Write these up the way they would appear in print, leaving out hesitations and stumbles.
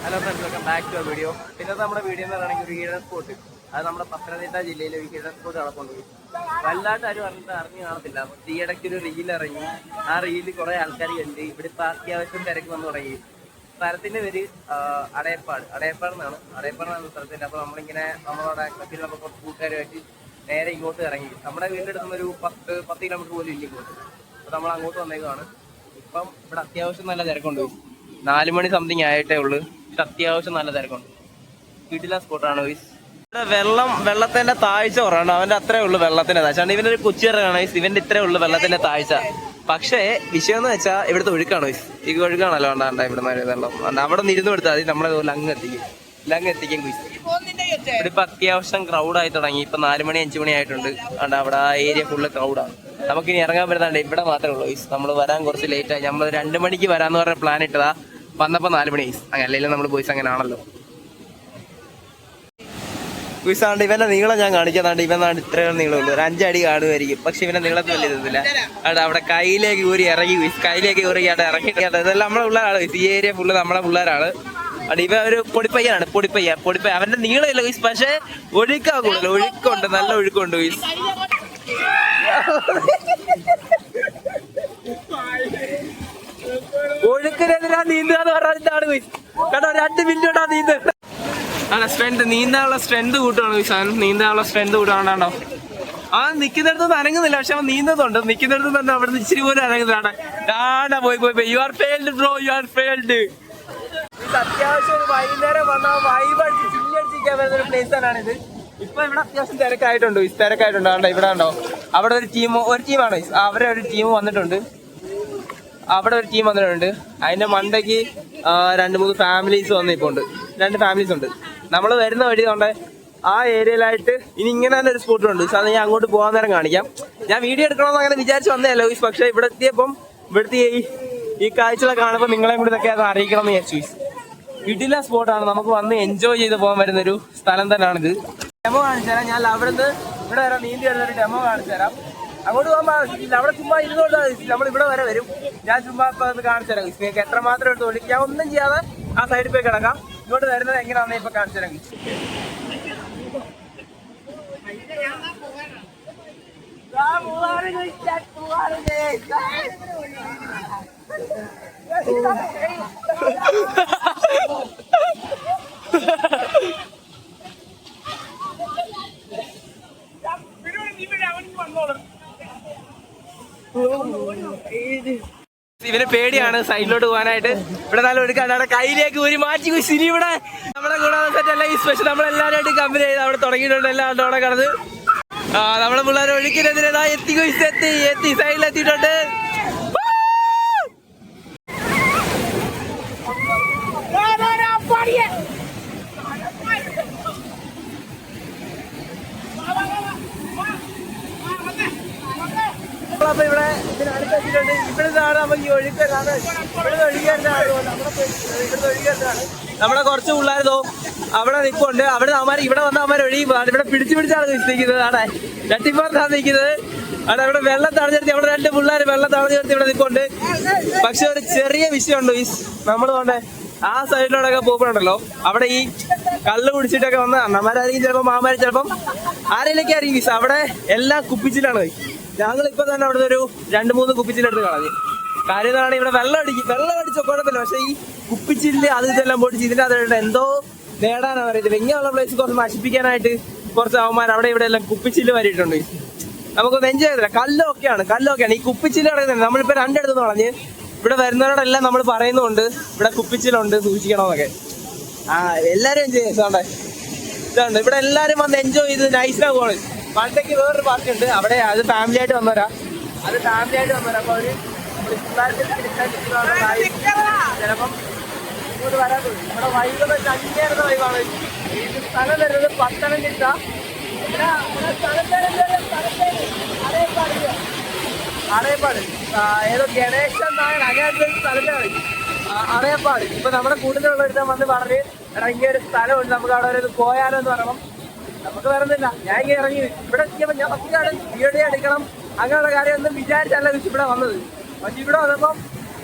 Hello friends, welcome back to video. പിന്നെ നമ്മുടെ video എന്ന് പറയുകയാണെങ്കിൽ ഒരു ഹിഡൻ സ്പോട്ട്. അത് നമ്മുടെ പത്തനംതിട്ട ജില്ലയിലെ ഒരു ഹിഡൻ സ്പോട്ട് നടക്കൊണ്ടുപോയി. വല്ലാണ്ട് ആരും അറിഞ്ഞ് കാണത്തില്ല. ഈയിടയ്ക്ക് ഒരു റീൽ ഇറങ്ങി. ആ റീലിൽ കുറെ ആൾക്കാർ കണ്ട്. ഇവിടെ ഇപ്പൊ അത്യാവശ്യം തിരക്ക് വന്നു തുടങ്ങി. സ്ഥലത്തിന്റെ പേര് അടയപ്പാടെന്നാണ് സ്ഥലത്തിന്റെ. അപ്പൊ നമ്മളിങ്ങനെ നമ്മളവിടെ കപ്പിലൊക്കെ കുറച്ച് കൂട്ടുകാരുമായിട്ട് നേരെ ഇങ്ങോട്ട് ഇറങ്ങി. നമ്മുടെ വീടിന്റെ അടുത്ത് ഒരു 10 കിലോമീറ്റർ പോലും ഇല്ല ഇങ്ങോട്ട്. അപ്പൊ നമ്മൾ അങ്ങോട്ട് വന്നേക്കാണ്. ഇപ്പം ഇവിടെ അത്യാവശ്യം നല്ല തിരക്കുണ്ട്. 4 മണി സംതിങ് ആയിട്ടേ ഉള്ളൂ. അത്യാവശ്യം നല്ല തിരക്കുണ്ട്. വീട്ടിലെ സ്പോട്ടാണ് ഗൈസ്. ഇവിടെ വെള്ളത്തിന്റെ താഴ്ച കുറവാണ്. അവന്റെ അത്രേ ഉള്ളൂ വെള്ളത്തിന്റെ താഴ്ച. ഇവനൊരു കൊച്ചിറങ്ങാണ് ഗൈസ്. ഇവന്റെ ഇത്രേ ഉള്ളൂ വെള്ളത്തിന്റെ താഴ്ച. പക്ഷേ വിഷയം എന്ന് വെച്ചാൽ ഇവിടുത്തെ ഒഴുക്കാണ് ഗൈസ്. ഈ ഒഴുക്കാണല്ലോ ഉണ്ടാ ഇവിടെ വെള്ളം. അവിടെ നിന്ന് ഇരുന്ന് കൊടുത്താൽ മതി. നമ്മളെ അങ്ങ് എത്തിക്കും ഗൈസ്. ഇവിടെ ഇപ്പൊ അത്യാവശ്യം ക്രൗഡായി തുടങ്ങി. ഇപ്പൊ 4 മണി 5 മണി ആയിട്ടുണ്ട്. അവിടെ ആ ഏരിയ ഫുള്ള് ക്രൗഡാണ്. നമുക്കിനി ഇറങ്ങാൻ പറ്റുന്നുണ്ട്. ഇവിടെ മാത്രമേ ഉള്ളൂ ഗൈസ്. നമ്മൾ വരാൻ കുറച്ച് ലേറ്റ് ആയി. നമ്മൾ 2 മണിക്ക് വരാന്ന് പറഞ്ഞ പ്ലാൻ ഇട്ടതാ. വന്നപ്പോ 4 മണി ഗൈസ്. അല്ലെങ്കിൽ നമ്മൾ ബോയ്സ് അങ്ങനെ ആണല്ലോ ഗുയിസാണ്ട്. ഇവന്റെ നീളം ഞാൻ കാണിക്കാതാണ്ട്. ഇവനാണ്ട് ഇത്രയും നീളമുള്ളൂ. ഒരു 5 അടി കാണുമായിരിക്കും. പക്ഷെ ഇവന്റെ നീളത്തിൽ വലിയ ഇതൊന്നുമില്ല. അവിടെ കയ്യിലേക്ക് ഊരി ഇറങ്ങി ഗുയിസ്. കയ്യിലേക്ക് ഊറി അവിടെ ഇറങ്ങി. ഇതെല്ലാം നമ്മളെ പിള്ളേരാണ് ഗുയിസ്. ഈ ഏരിയ ഫുള്ള് നമ്മളെ പിള്ളേരാണ്. അവിടെ ഇവ ഒരു പൊടിപ്പയ്യാണ്. പൊടിപ്പയ്യ അവന്റെ നീളമില്ല ഗുയിസ്. പക്ഷെ ഒഴുക്കാ കൂടുതൽ. ഒഴുക്കുണ്ട്, നല്ല ഒഴുക്കുണ്ട് ഗുയിസ്. ഒഴുക്കിനെതിരാ നീന്തുക എന്ന് പറഞ്ഞാണ് ഗുയിസ്. കേട്ടോ, 2 മിനിറ്റ് കൊണ്ടാ നീന്തുക. സ്ട്രെങ്ത്, നീന്താനുള്ള സ്ട്രെങ്ത് കൂട്ടുകയാണ് ഈ സാധനം. നീന്താനുള്ള സ്ട്രെങ്ത് കൂട്ടാണ്ടോ. അവൻ നിൽക്കുന്നിടത്തൊന്നും അനങ്ങുന്നില്ല. പക്ഷെ അവൻ നീന്തുന്നുണ്ട്. നിൽക്കുന്നിടത്ത് തന്നെ അവിടെ നിന്ന് ഇച്ചിരി പോലും അനങ്ങുന്നതാണ്. പോയി you are failed bro, you are failed. അത്യാവശ്യം ഒരു വൈകുന്നേരം വന്നാൽ വൈബ് അടിച്ച് ചില്ലടിച്ചിരിക്കാൻ വരുന്ന ഒരു പ്ലേസ് തന്നെയാണിത്. ഇപ്പൊ ഇവിടെ അത്യാവശ്യം തിരക്കായിട്ടുണ്ട്. ഇവിടെ ഉണ്ടോ അവിടെ ഒരു ടീമാണ്. അവരെ ഒരു ടീം വന്നിട്ടുണ്ട്. അതിന്റെ മണ്ടയ്ക്ക് 2-3 ഫാമിലീസ് വന്നിപ്പോണ്ട്. 2 ഫാമിലീസ് ഉണ്ട്. നമ്മൾ വരുന്ന വഴി കൊണ്ട് ആ ഏരിയയിലായിട്ട് ഇനി ഇങ്ങനെ തന്നെ ഒരു സ്പോട്ടുണ്ട്. അത് ഞാൻ അങ്ങോട്ട് പോകാൻ നേരം കാണിക്കാം. ഞാൻ വീഡിയോ എടുക്കണമെന്ന് അങ്ങനെ വിചാരിച്ച് വന്നതല്ലോ. പക്ഷെ ഇവിടെ എത്തിയപ്പം ഇവിടുത്തെ ഈ കാഴ്ചകളെ കാണുമ്പോൾ നിങ്ങളെയും കൂടി ഇതൊക്കെ അത് അറിയിക്കണം എന്ന് വിചാരിച്ചു. വീട്ടിലെ സ്പോട്ടാണ്. നമുക്ക് വന്ന് എൻജോയ് ചെയ്ത് പോകാൻ വരുന്നൊരു സ്ഥലം തന്നെയാണിത്. ഡെമോ കാണിച്ചു തരാം. ഞാൻ അവിടുന്ന് ഇവിടെ വരാൻ നീന്തി വരുന്നൊരു ഡെമോ കാണിച്ചു തരാം. അങ്ങോട്ട് പോകുമ്പോൾ അവിടെ ചുമ്മാ ഇരുന്നോട്ട് നമ്മൾ ഇവിടെ വരെ വരും. ഞാൻ ചുമ്മാ ഇപ്പൊ അത് കാണിച്ചു തരാം. നിങ്ങൾക്ക് എത്രമാത്രം എടുത്ത് ഓടി ഞാൻ ഒന്നും ചെയ്യാതെ ആ സൈഡിൽ പോയി കിടക്കാം. ഇങ്ങോട്ട് വരുന്നത് എങ്ങനെയാണെന്ന് ഇപ്പൊ കാണിച്ചു തരാം. ഇവന് പേടിയാണ് സൈഡിലോട്ട് പോകാനായിട്ട്. ഇവിടെ നല്ല ഒഴുക്കാണ്. അവിടെ കയ്യിലേക്ക് ഒരു മാറ്റി കുശിനി. ഇവിടെ നമ്മുടെ ഗുണസെറ്റല്ല ഈ സ്പെഷ്യൽ. നമ്മളെല്ലാവരുമായിട്ട് കമ്പനി ചെയ്ത് അവിടെ തുടങ്ങിയിട്ടുണ്ട്. എല്ലാം അവിടെ കിടന്ന് നമ്മളെ പിള്ളേർ ഒഴുക്കിനെതിരെ എത്തി സൈഡിലെത്തിയിട്ടുണ്ട്. അപ്പൊ ഇവിടെ ഇതിനടുത്തെത്തിയിട്ടുണ്ട്. ഇവിടുന്നാണ് നമുക്ക് ഈ ഒഴുക്കാണ്. ഇവിടുന്ന് ഒഴുകിയാണ് നമ്മുടെ കുറച്ച് പിള്ളേരോ അവിടെ നിൽപ്പുണ്ട്. അവിടെ അവന്മാർ ഇവിടെ വന്ന അവന്മാർ ഒഴുകി ഇവിടെ പിടിച്ചാണ് നിൽക്കുന്നത്. അവിടെ ചട്ടിപ്പുറത്താണ് നിൽക്കുന്നത്. അവിടെ ഇവിടെ വെള്ളം തടഞ്ഞെടുത്തി. അവിടെ 2 പിള്ളേർ വെള്ളം തടഞ്ഞെടുത്തി ഇവിടെ നിൽപ്പുണ്ട്. പക്ഷെ ഒരു ചെറിയ വിഷയമുണ്ട് ഈ നമ്മൾ കൊണ്ട് ആ സൈഡിലോടൊക്കെ പോകുമ്പോഴുണ്ടല്ലോ അവിടെ ഈ കള്ള് കുടിച്ചിട്ടൊക്കെ വന്ന അണ്ണന്മാരായിരിക്കും ചിലപ്പോൾ, മാമാര് ചിലപ്പം ആരെയിലൊക്കെ ആയിരിക്കും. അവിടെ എല്ലാം കുപ്പിച്ചിലാണ്. ഞങ്ങളിപ്പോ തന്നെ അവിടുന്ന് ഒരു 2-3 കുപ്പിച്ചിലെടുത്ത് കളഞ്ഞു. കാര്യം എന്താണ്, ഇവിടെ വെള്ളം അടിച്ച കുഴപ്പമില്ല. പക്ഷെ ഈ കുപ്പിച്ചില് അത് ഇതെല്ലാം പൊടിച്ച് ഇതിന്റെ അതിട്ട് എന്തോ നേടാനാണ് അറിയത്തില്ല. ഇങ്ങനെയുള്ള പ്ലേസ് കുറച്ച് നശിപ്പിക്കാനായിട്ട് കുറച്ച് അവന്മാർ അവിടെ ഇവിടെ എല്ലാം കുപ്പിച്ചില് വരിയിട്ടുണ്ട്. നമുക്കൊന്ന് എൻജോയ് ചെയ്തില്ല. കല്ലൊക്കെയാണ് ഈ കുപ്പിച്ചില് കിടക്കുന്നത്. നമ്മളിപ്പോ 2 എടുത്തെന്ന് പറഞ്ഞ് ഇവിടെ വരുന്നവരോടെല്ലാം നമ്മൾ പറയുന്നുണ്ട് ഇവിടെ കുപ്പിച്ചിലുണ്ട്, സൂക്ഷിക്കണമെന്നൊക്കെ. എല്ലാരും എൻജോയ് ചെയ്തോണ്ടേ. ഇതുണ്ട് ഇവിടെ എല്ലാരും വന്ന് എൻജോയ് ചെയ്ത് നൈസിനാ പോണ്. പണ്ടേക്ക് വേറൊരു പാർട്ടി ഉണ്ട് അവിടെ. അത് ഫാമിലി ആയിട്ട് വന്നവരാ. അപ്പൊ അവര് ചിലപ്പം ഇങ്ങോട്ട് വരാൻ തോന്നി. നമ്മുടെ വൈകുന്ന ചങ്ങേറുന്ന വൈകാണ്. ഇത് സ്ഥലം വരുന്നത് പത്തനംതിട്ട. അടയപ്പാട് ഏതോ ഗണേശൻ നായർ അങ്ങനത്തെ സ്ഥലത്താണ് അടയപ്പാട്. ഇപ്പൊ നമ്മുടെ കൂട്ടത്തിലുള്ള ഒരുത്തം വന്ന് പറഞ്ഞ് എടാ ഇങ്ങനെ ഒരു സ്ഥലമുണ്ട്, നമുക്ക് അവിടെ ഒരു പോയാലോ എന്ന് പറയുമ്പം നമുക്ക് വരുന്നില്ല. ഞാൻ ഇങ്ങനെ ഇറങ്ങി ഇവിടെ എത്തിയപ്പോൾ ഞാൻ പറ്റിയാണ് വീഡിയോ എടുക്കണം അങ്ങനെയുള്ള കാര്യമൊന്നും വിചാരിച്ചല്ല ഇവിടെ വന്നത്. പക്ഷെ ഇവിടെ വന്നപ്പം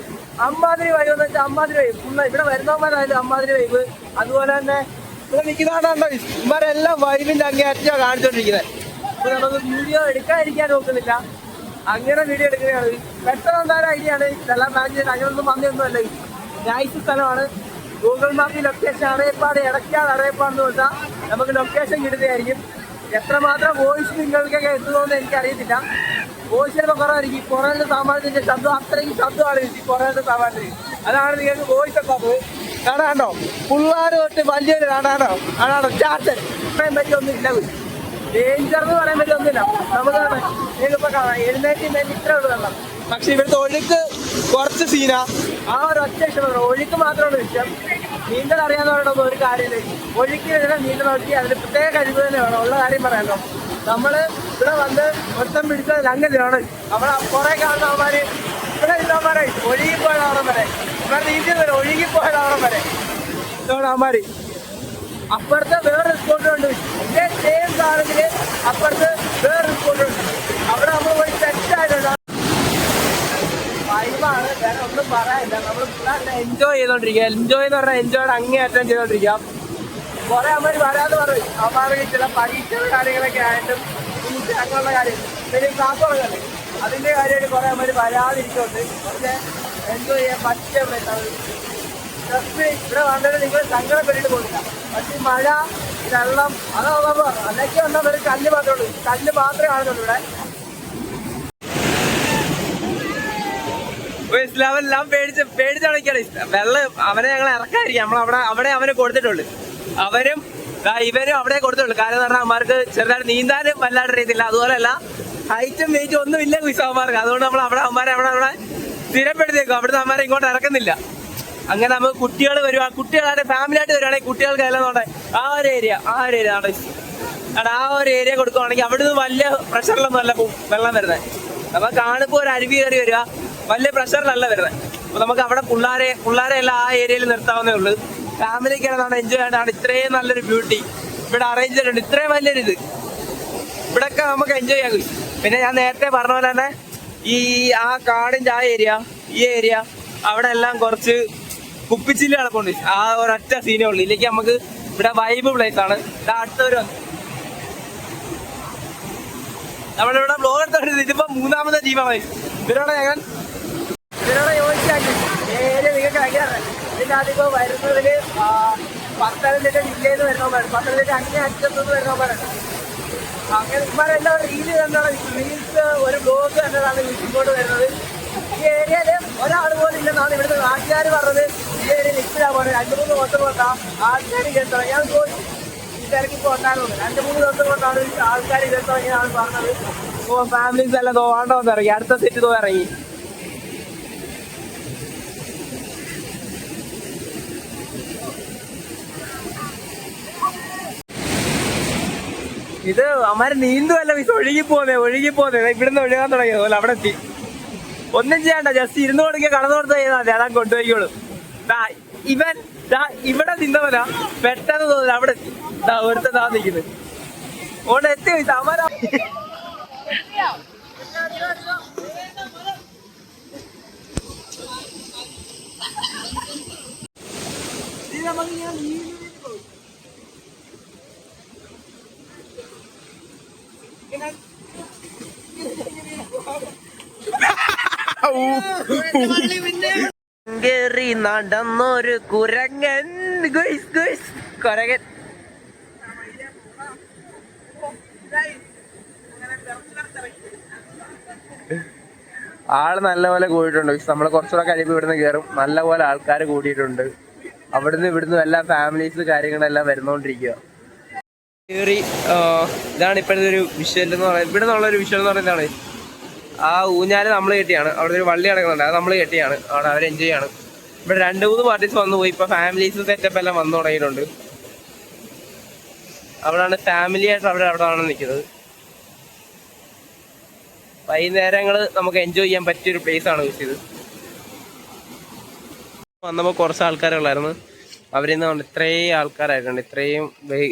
അമ്മാതിരി വൈബ് എന്ന് വെച്ചാൽ അമ്മാതിരി വൈബ്. ഇവിടെ വരുന്നവന്മാരായാലും അമ്മാതിരി വൈബ്. അതുപോലെ തന്നെ ഇവിടെ നിൽക്കുന്നതാണോ ഇവരെല്ലാം വൈബിന്റെ അങ്ങേയറ്റാ കാണിച്ചോണ്ടിരിക്കുന്നത്. അപ്പൊ നമുക്ക് വീഡിയോ എടുക്കാതിരിക്കാൻ നോക്കുന്നില്ല, അങ്ങനെ വീഡിയോ എടുക്കുകയാണ്. പെട്ടെന്ന് എന്തായാലും ഐഡിയ ആണ്. ഇതെല്ലാം പ്ലാൻ ചെയ്ത് അങ്ങനൊന്നും വന്നൊന്നുമല്ല. നൈസ് സ്ഥലമാണ്. ഗൂഗിൾ മാപ്പിൽ ലൊക്കേഷൻ അറിയപ്പാട് ഇടയ്ക്കാണ് അറിയപ്പാടെന്ന് വെച്ചാൽ നമുക്ക് ലൊക്കേഷൻ കിട്ടുന്നതായിരിക്കും. എത്രമാത്രം വോയിസ് നിങ്ങൾക്കൊക്കെ എത്തുന്നതെന്ന് എനിക്കറിയത്തില്ല. വോയിസ് ചിലപ്പോൾ കുറവായിരിക്കും. കുറേ സാമാനത്തിന്റെ ശബ്ദം അത്രയും ശബ്ദമാണ് കുറേ സാമാനത്തിന്. അതാണ് നിങ്ങൾക്ക് വോയിസ് ഒക്കെ അത് കാണാണ്ടോ. പിള്ളേർ തൊട്ട് വലിയൊരു കാണാണ്ടോ അതാണോ ചാറ്റൽ. പറയാൻ പറ്റിയൊന്നും ഇല്ല. ഡേഞ്ചർ എന്ന് പറയാൻ പറ്റിയൊന്നുമില്ല. നമുക്ക് നിങ്ങൾക്കിപ്പോൾ കാണാം എഴുന്നേറ്റ് ഇത്രേ ഉള്ളൂ വെള്ളം. പക്ഷെ ഇവിടുത്തെ ഒഴുക്ക് കുറച്ച് സീന. ആ ഒരു ഒറ്റ ഇഷ്ടമാണ്. ഒഴുക്ക് മാത്രമാണ് ഇഷ്ടം. നീന്തൽ അറിയാവുന്നവരോടൊന്നും ഒരു കാര്യമില്ല. ഒഴുക്കിനെതിരെ നീന്തൽ നോക്കി അതിന് പ്രത്യേക കഴിവ് തന്നെ വേണം. ഉള്ള കാര്യം പറയാമല്ലോ. നമ്മള് ഇവിടെ വന്ന് മൊത്തം പിടിച്ചത് അങ്ങനെയാണ്. നമ്മളെ കുറെ കാണുന്നവന്മാര് ഇവിടെ ഇല്ലവന്മാരെ ഒഴുകിപ്പോയത് അവിടെ വരെ ഇവിടെ നീന്തി വരെ ഒഴുകിപ്പോയത് അവിടെ വരെ അവന്മാര്. അപ്പുറത്ത് വേറെ സ്പോട്ടുണ്ട്. ഇതേ സെയിം സാധനത്തില് അപ്പുറത്ത് വേറെ സ്പോട്ടുണ്ട്. അവിടെ നമ്മൾ പോയി സെറ്റായിട്ടുണ്ട്. വൈബാണ്, വേറെ ഒന്നും പറയാനില്ല. നമ്മൾ എൻജോയ് ചെയ്തോണ്ടിരിക്കുക. എൻജോയ് എന്ന് പറഞ്ഞാൽ എൻജോയ് അങ്ങേയറ്റം ചെയ്തോണ്ടിരിക്കാം. കുറെ അമ്മ വരാതെ പറയും. അമ്മമാർക്ക് ചില പരീക്ഷയുടെ കാര്യങ്ങളൊക്കെ ആയിട്ടും അങ്ങനെയുള്ള കാര്യം പിന്നെ ക്ലാസ്സുകളൊക്കെ അതിന്റെ കാര്യമായിട്ട് കുറെ അമ്മ വരാതിരിക്കുന്നുണ്ട്. പക്ഷെ എൻജോയ് ചെയ്യാൻ പറ്റിയ പ്ലേസാണ്. ഇവിടെ വന്നിട്ട് നിങ്ങൾ സങ്കടപ്പെട്ടിട്ട് പോകില്ല. പക്ഷെ മഴ വെള്ളം അതൊക്കെ അതൊക്കെ വന്നാൽ ഒരു കല്ല് മാത്രമേ ഉള്ളൂ. കല്ല് മാത്രമേ കാണുന്നുള്ളൂ ഇവിടെ. ഇസ്ലാമെല്ലാം പേടിച്ചടക്കാണ്. വെള്ളം അവനെ ഞങ്ങൾ ഇറക്കാതിരിക്കും. നമ്മളവിടെ അവന് കൊടുത്തിട്ടുള്ളു. അവരും ഇവരും അവിടെ കൊടുത്തുള്ളൂ. കാരണം എന്ന് പറഞ്ഞാൽ അവന്മാർക്ക് ചെറുതായിട്ട് നീന്താനും വല്ലാണ്ട് അറിയത്തില്ല. അതുപോലെയല്ല ഹൈറ്റും വെയിറ്റും ഒന്നും ഇല്ല അവന്മാർക്ക്. അതുകൊണ്ട് നമ്മൾ അവിടെ സ്ഥിരപ്പെടുത്തിയേക്കും. അവിടുത്തെ അവന്മാരെ ഇങ്ങോട്ട് ഇറക്കുന്നില്ല. അങ്ങനെ നമുക്ക് കുട്ടികൾ വരുവാ, കുട്ടികളായിട്ട് ഫാമിലി ആയിട്ട് വരുവാണെങ്കിൽ കുട്ടികൾക്ക് എല്ലാം ആ ഒരു ഏരിയ ആ ഒരു ഏരിയ കൊടുക്കുവാണെങ്കിൽ അവിടുന്ന് വലിയ പ്രഷറിലൊന്നും അല്ല വെള്ളം വരുന്നത്. നമുക്ക് കാണുമ്പോൾ ഒരു അരുവി കയറി വരിക, വലിയ പ്രഷറിലല്ല വരുന്നത്. അപ്പൊ നമുക്ക് അവിടെ പിള്ളേരെ എല്ലാം ആ ഏരിയയിൽ നിർത്താവുന്നേ ഉള്ളൂ. ഫാമിലിക്കാണ് എൻജോയ് ആയിട്ടാണ് ഇത്രയും നല്ലൊരു ബ്യൂട്ടി ഇവിടെ അറേഞ്ച് ചെയ്തിട്ടുണ്ട്. ഇത്രയും വലിയൊരു ഇത് ഇവിടെയൊക്കെ നമുക്ക് എൻജോയ് ചെയ്യാൻ കഴിയും. പിന്നെ ഞാൻ നേരത്തെ പറഞ്ഞ പോലെ തന്നെ ആ കാടിന്റെ ഈ ഏരിയ അവിടെ എല്ലാം കുറച്ച് കുപ്പിച്ചില്ല കിടപ്പുണ്ട്. ആ ഒരൊറ്റ സീനേ ഉള്ളൂ. ഇല്ലെങ്കിൽ നമുക്ക് ഇവിടെ വൈബ് പ്ലേസ് ആണ്. അടുത്തവര് നമ്മളിവിടെ ബ്ലോഗ് എടുത്തോണ്ട് ഇതിപ്പോ മൂന്നാമത്തെ ടീമാണ്. ഇവരോടെ യോജിച്ചാക്കി ഏരിയ നിങ്ങൾക്ക് ഭയങ്കര. ഇതിന്റെ അതിപ്പോ വരുന്നതില് പത്തനംതിട്ട ജില്ലയിൽ നിന്ന് വരുന്നവന്മാരുണ്ട്. പത്തനംതിട്ട അങ്ങേ അറ്റത്തുനിന്ന് വരുന്നവന്മാരുണ്ട്. അങ്ങനെ ഇവരെല്ലാം റീല് തന്നെയാണ്. റീൽസ് ഒരു ബ്ലോഗ് തന്നെയാണ് ഇങ്ങോട്ട് വരുന്നത്. ഈ ഏരിയയില് ഒരാൾ പോലും ഇല്ലെന്നാണ് ഇവിടുത്തെ നാട്ടുകാർ പറഞ്ഞത്. ഈ ഏരിയ നിൽക്കില്ല പോലെ 2-3 ദിവസം കൊണ്ടാ ആൾക്കാർ കേട്ടോ. ഞാൻ തിരക്കിപ്പോ ഉണ്ടായിരുന്നു. 2-3 ദിവസം കൊണ്ടാണ് ആൾക്കാർ കേട്ടോ ഇങ്ങനെയാണ് പറഞ്ഞത്. ഫാമിലീസ് എല്ലാം തോണ്ടോന്ന് ഇറങ്ങി. അടുത്ത സെറ്റ് ഇറങ്ങി. ഇത് അമ്മാര് നീന്തുമല്ല ഒഴുകിപ്പോന്നെ ഇവിടുന്ന് ഒഴുകാൻ തുടങ്ങിയത് പോലെ അവിടെ എത്തി. ഒന്നും ചെയ്യണ്ട, ജസ്റ്റ് ഇരുന്ന് കൊടുക്കുക, കടന്നു കൊടുത്ത് ചെയ്താൽ മതി. അതാ കൊണ്ടുപോയിക്കോളും. ഇവൻ ഇവിടെ നിന്നവനാ പെട്ടെന്ന് തോന്നില്ല അവിടെ എത്തി. ഒരുത്ത നിൽക്കുന്നത് ഓണ്ട് എത്തി അമര. കേറി നടന്നൊരു കുരങ്ങൻ. കുരങ്ങൻ ആള് നല്ലപോലെ കൂടിയിട്ടുണ്ട്. നമ്മള് കുറച്ചുകൂടെ കഴിയുമ്പോൾ ഇവിടുന്ന് കയറും. നല്ലപോലെ ആൾക്കാർ കൂടിയിട്ടുണ്ട്. ഇവിടുന്ന് എല്ലാ ഫാമിലീസ് കാര്യങ്ങളെല്ലാം വരുന്നോണ്ടിരിക്കുക. കയറി ഇതാണ് ഇപ്പോഴത്തെ ഒരു വിഷ്വൽ എന്ന് പറയുന്നത്. ഇവിടെ നിന്നുള്ളൊരു വിഷ്വൽ എന്ന് പറയുന്നതാണ് ആ ഊഞ്ഞാല് നമ്മൾ കെട്ടിയാണ്. അവിടെ ഒരു വള്ളി കിടക്കുന്നുണ്ട്, അത് നമ്മൾ കെട്ടിയാണ്. അവിടെ അവർ എൻജോയ് ചെയ്യാണ്. ഇവിടെ 2-3 പാർട്ടീസ് വന്നു പോയി. ഇപ്പൊ ഫാമിലീസ് സെറ്റപ്പ് എല്ലാം വന്നു തുടങ്ങിയിട്ടുണ്ട്. അവിടെയാണ് ഫാമിലി ആയിട്ട് അവിടെയാണ് നിൽക്കുന്നത്. വൈകുന്നേരങ്ങൾ നമുക്ക് എൻജോയ് ചെയ്യാൻ പറ്റിയൊരു പ്ലേസ് ആണ് യൂസ് ചെയ്ത്. വന്നപ്പോൾ കുറച്ച് ആൾക്കാരുള്ളായിരുന്നു. അവരിൽ നിന്ന് ഇത്രയും ആൾക്കാരായിട്ടുണ്ട്.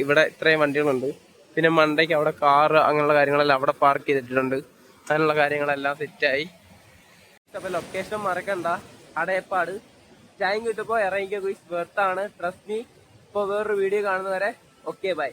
ഇവിടെ ഇത്രയും വണ്ടികളുണ്ട്. പിന്നെ മണ്ടയ്ക്ക് അവിടെ കാറ് അങ്ങനെയുള്ള കാര്യങ്ങളെല്ലാം അവിടെ പാർക്ക് ചെയ്തിട്ടുണ്ട്. അതിനുള്ള കാര്യങ്ങളെല്ലാം സെറ്റായി. അപ്പോൾ ലൊക്കേഷൻ മറക്കണ്ട. അടയപ്പാട്. ടൈം കിട്ടുമ്പോൾ ഇറങ്ങിക്കോ ഗുയ്സ്, വെർത്താണ്, ട്രസ്റ്റ് മീ. ഇപ്പോൾ വേറൊരു വീഡിയോ കാണുന്നവരെ ഓക്കെ ബൈ.